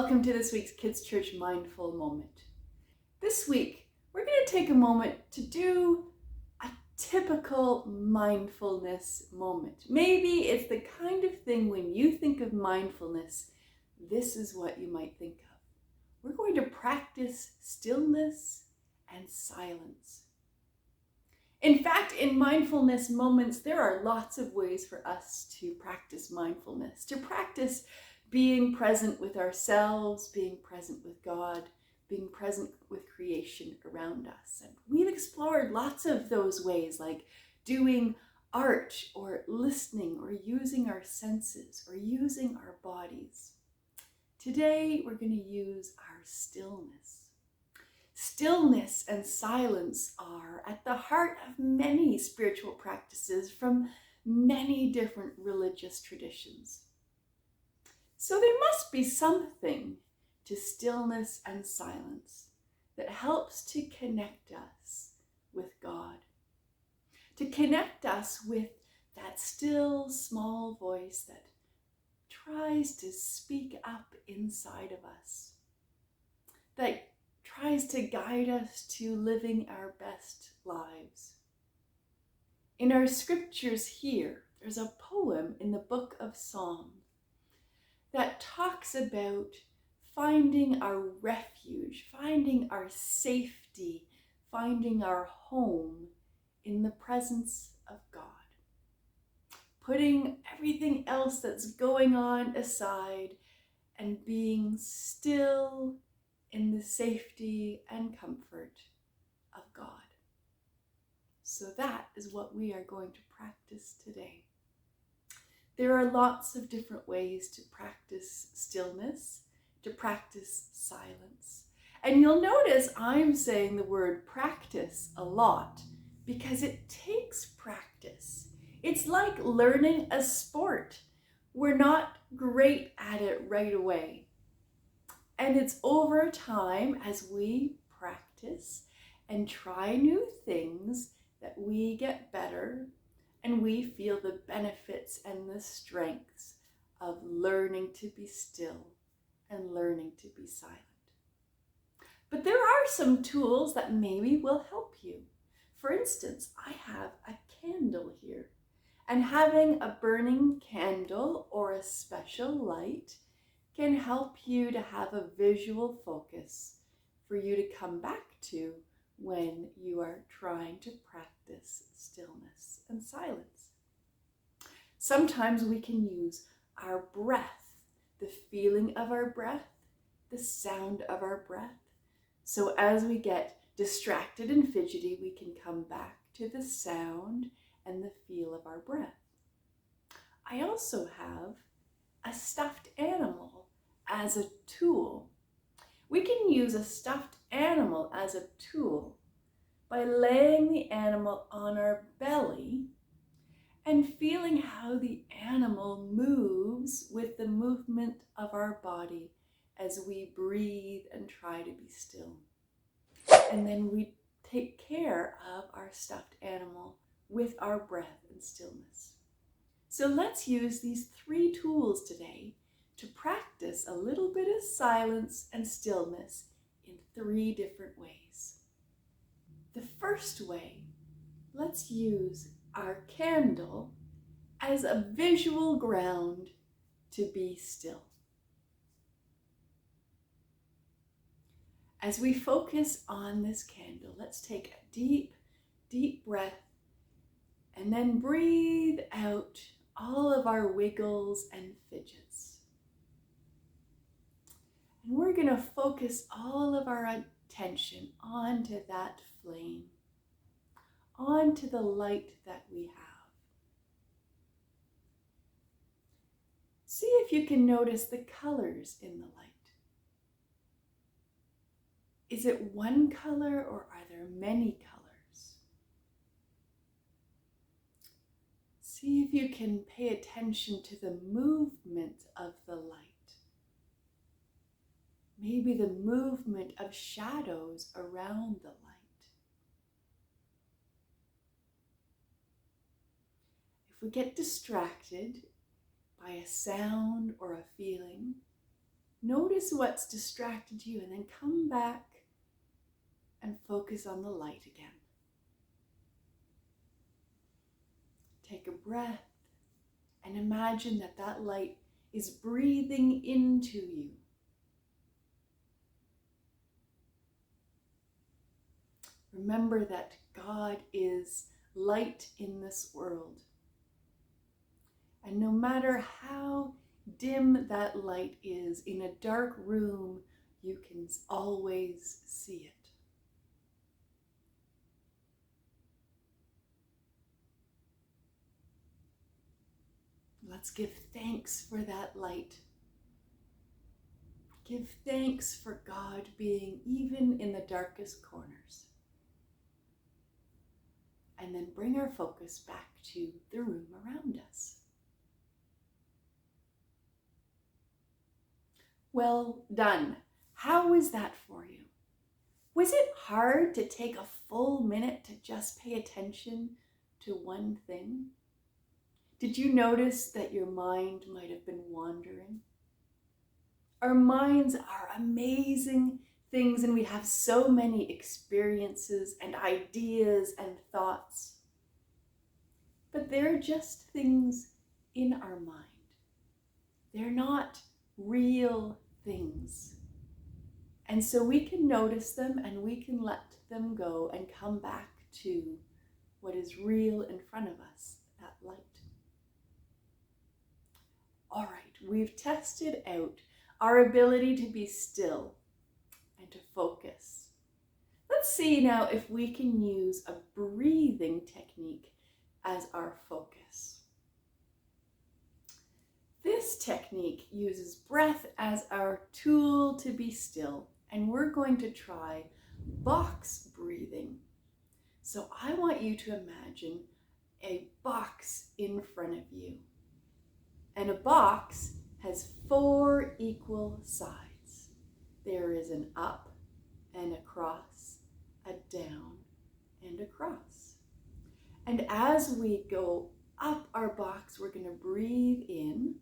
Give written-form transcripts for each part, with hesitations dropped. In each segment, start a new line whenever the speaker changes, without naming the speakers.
welcome to this week's Kids Church Mindful Moment. This week, we're going to take a moment to do a typical mindfulness moment. Maybe it's the kind of thing when you think of mindfulness, this is what you might think of. We're going to practice stillness and silence. In fact, in mindfulness moments, there are lots of ways for us to practice mindfulness, to practice being present with ourselves, being present with God, being present with creation around us. And we've explored lots of those ways, like doing art or listening or using our senses or using our bodies. Today, we're going to use our stillness. Stillness and silence are at the heart of many spiritual practices from many different religious traditions. So there must be something to stillness and silence that helps to connect us with God, to connect us with that still small voice that tries to speak up inside of us, that tries to guide us to living our best lives. In our scriptures here, there's a poem in the book of Psalms that talks about finding our refuge, finding our safety, finding our home in the presence of God. Putting everything else that's going on aside and being still in the safety and comfort of God. So that is what we are going to practice today. There are lots of different ways to practice stillness, to practice silence. And you'll notice I'm saying the word practice a lot because it takes practice. It's like learning a sport. We're not great at it right away. And it's over time as we practice and try new things that we get better and we feel the benefits and the strengths of learning to be still and learning to be silent. But there are some tools that maybe will help you. For instance, I have a candle here, and having a burning candle or a special light can help you to have a visual focus for you to come back to when you are trying to practice stillness and silence. Sometimes we can use our breath, the feeling of our breath, the sound of our breath. So as we get distracted and fidgety, we can come back to the sound and the feel of our breath. I also have a stuffed animal as a tool. We can use a stuffed animal as a tool by laying the animal on our belly and feeling how the animal moves with the movement of our body as we breathe and try to be still. And then we take care of our stuffed animal with our breath and stillness. So let's use these 3 tools today to practice a little bit of silence and stillness in 3 different ways. The first way, let's use our candle as a visual ground to be still. As we focus on this candle, let's take a deep, deep breath and then breathe out all of our wiggles and fidgets. And we're going to focus all of our attention onto that flame, onto the light that we have. See if you can notice the colors in the light. Is it one color or are there many colors? See if you can pay attention to the movement of the light. Maybe the movement of shadows around the light. If we get distracted by a sound or a feeling, Notice what's distracted you and then come back and focus on the light again. Take a breath and imagine that that light is breathing into you. Remember that God is light in this world. And no matter how dim that light is, in a dark room, you can always see it. Let's give thanks for that light. Give thanks for God being even in the darkest corners. And then bring our focus back to the room around us. Well done. How was that for you? Was it hard to take a full minute to just pay attention to one thing? Did you notice that your mind might have been wandering? Our minds are amazing things, and we have so many experiences and ideas and thoughts. But they're just things in our mind. They're not real things. And so we can notice them and we can let them go and come back to what is real in front of us, that light. All right, we've tested out our ability to be still and to focus. Let's see now if we can use a breathing technique as our focus. This technique uses breath as our tool to be still, and we're going to try box breathing. So I want you to imagine a box in front of you. And a box has 4 equal sides. There is an up and a cross, a down and a cross. And as we go up our box, we're going to breathe in.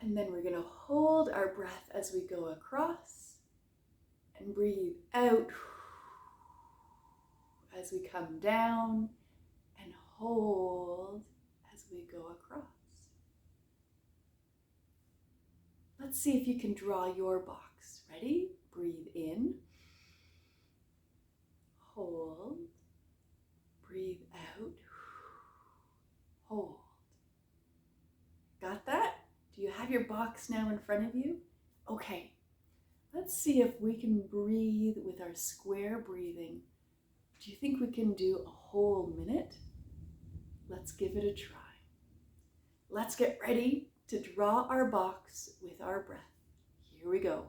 And then we're going to hold our breath as we go across and breathe out as we come down and hold as we go across. Let's see if you can draw your box. Ready? Breathe in, hold, breathe out, hold. Got that? Do you have your box now in front of you? Okay, let's see if we can breathe with our square breathing. Do you think we can do a whole minute? Let's give it a try. Let's get ready to draw our box with our breath. Here we go.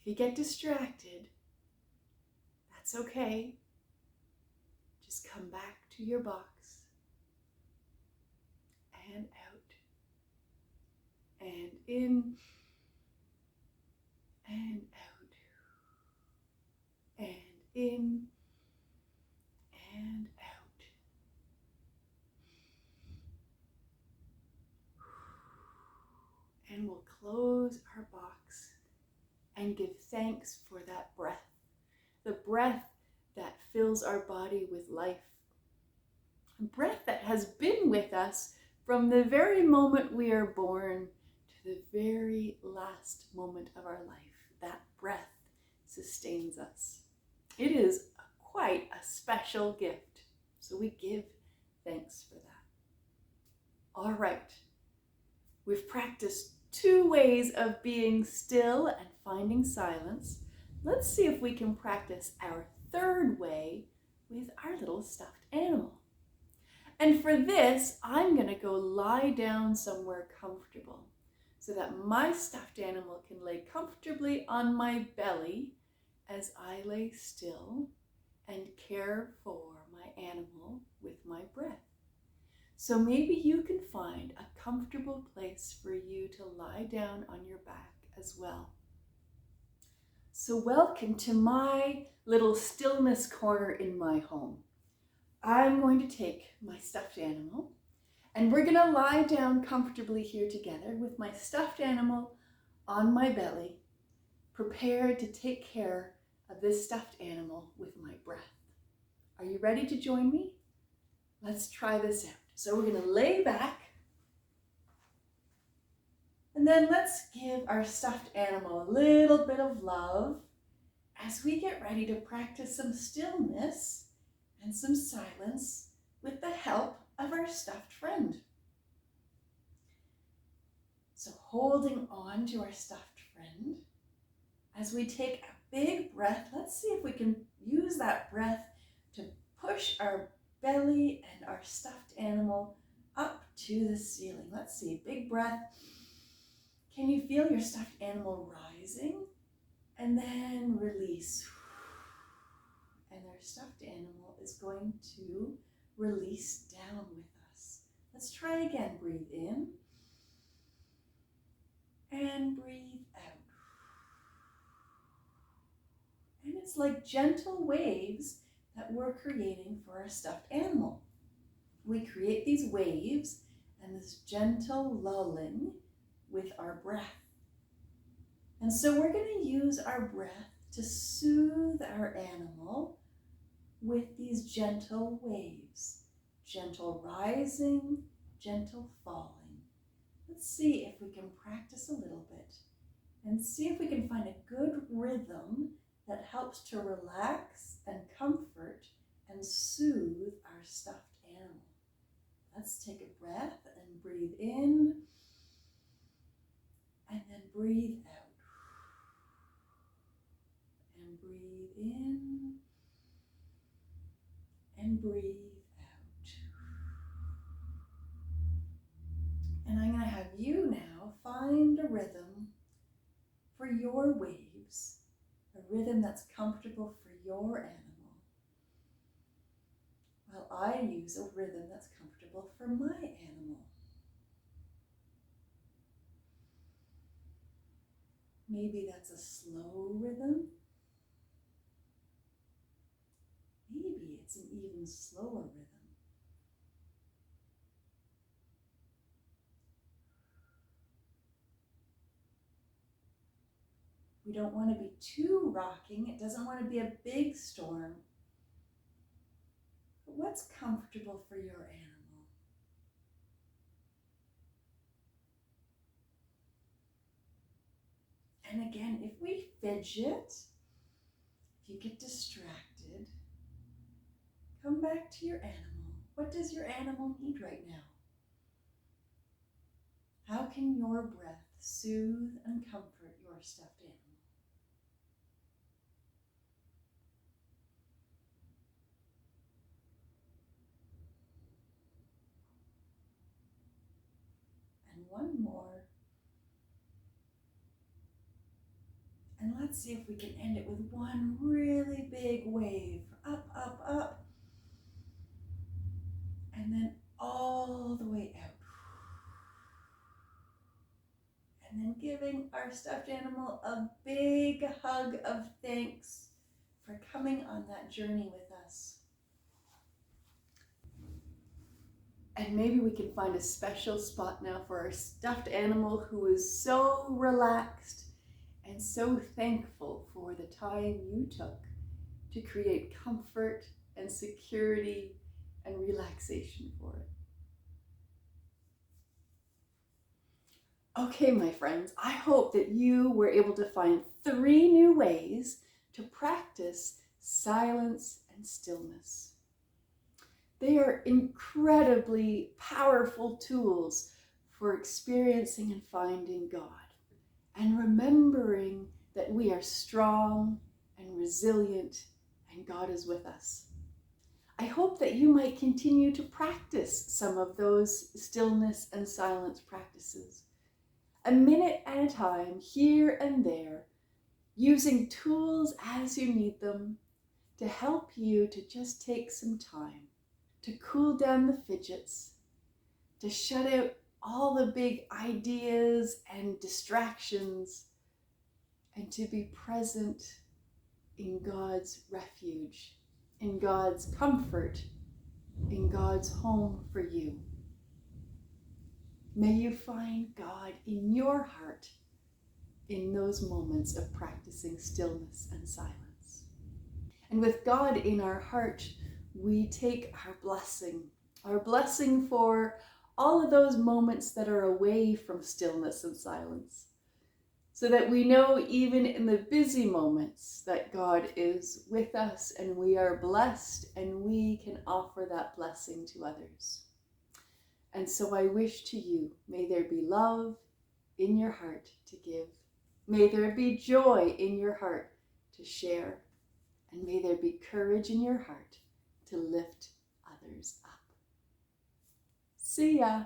If you get distracted, that's okay. Just come back to your box and out and in and out and in and out. And we'll close our box and give thanks for that breath, the breath that fills our body with life, a breath that has been with us from the very moment we are born to the very last moment of our life. That breath sustains us. It is quite a special gift, so we give thanks for that. All right, we've practiced 2 ways of being still and finding silence. Let's see if we can practice our 3rd way with our little stuffed animal. And for this, I'm going to go lie down somewhere comfortable so that my stuffed animal can lay comfortably on my belly as I lay still and care for my animal with my breath. So maybe you can find a comfortable place for you to lie down on your back as well. So welcome to my little stillness corner in my home. I'm going to take my stuffed animal and we're going to lie down comfortably here together with my stuffed animal on my belly, prepared to take care of this stuffed animal with my breath. Are you ready to join me? Let's try this out. So we're going to lay back, and then let's give our stuffed animal a little bit of love as we get ready to practice some stillness and some silence with the help of our stuffed friend. So holding on to our stuffed friend, as we take a big breath, let's see if we can use that breath to push our belly and our stuffed animal up to the ceiling. Let's see, big breath. Can you feel your stuffed animal rising? And then release. And our stuffed animal is going to release down with us. Let's try again. Breathe in and breathe out. And it's like gentle waves that we're creating for our stuffed animal. We create these waves and this gentle lulling with our breath. And so we're going to use our breath to soothe our animal with these gentle waves. Gentle rising, gentle falling. Let's see if we can practice a little bit and see if we can find a good rhythm that helps to relax and comfort and soothe our stuffed animal. Let's take a breath and breathe in and then breathe out. And breathe in and breathe out. And I'm going to have you now find a rhythm for your waves, a rhythm that's comfortable for your animal, while I use a rhythm that's comfortable for my animal. Maybe that's a slow rhythm. Maybe it's an even slower rhythm. We don't want to be too rocking. It doesn't want to be a big storm. But what's comfortable for your animal? And again, if we fidget, if you get distracted, come back to your animal. What does your animal need right now? How can your breath soothe and comfort your stuffed animal? And one more. And let's see if we can end it with one really big wave. Up, up, up. And then all the way out. And then giving our stuffed animal a big hug of thanks for coming on that journey with us. And maybe we can find a special spot now for our stuffed animal who is so relaxed and so thankful for the time you took to create comfort and security and relaxation for it. Okay, my friends, I hope that you were able to find 3 new ways to practice silence and stillness. They are incredibly powerful tools for experiencing and finding God and remembering that we are strong and resilient and God is with us. I hope that you might continue to practice some of those stillness and silence practices, a minute at a time, here and there, using tools as you need them to help you to just take some time to cool down the fidgets, to shut out all the big ideas and distractions, and to be present in God's refuge, in God's comfort, in God's home for you. May you find God in your heart in those moments of practicing stillness and silence. And with God in our heart, we take our blessing for all of those moments that are away from stillness and silence, so that we know even in the busy moments that God is with us and we are blessed and we can offer that blessing to others. And so I wish to you, may there be love in your heart to give. May there be joy in your heart to share. And may there be courage in your heart to lift others up. See ya.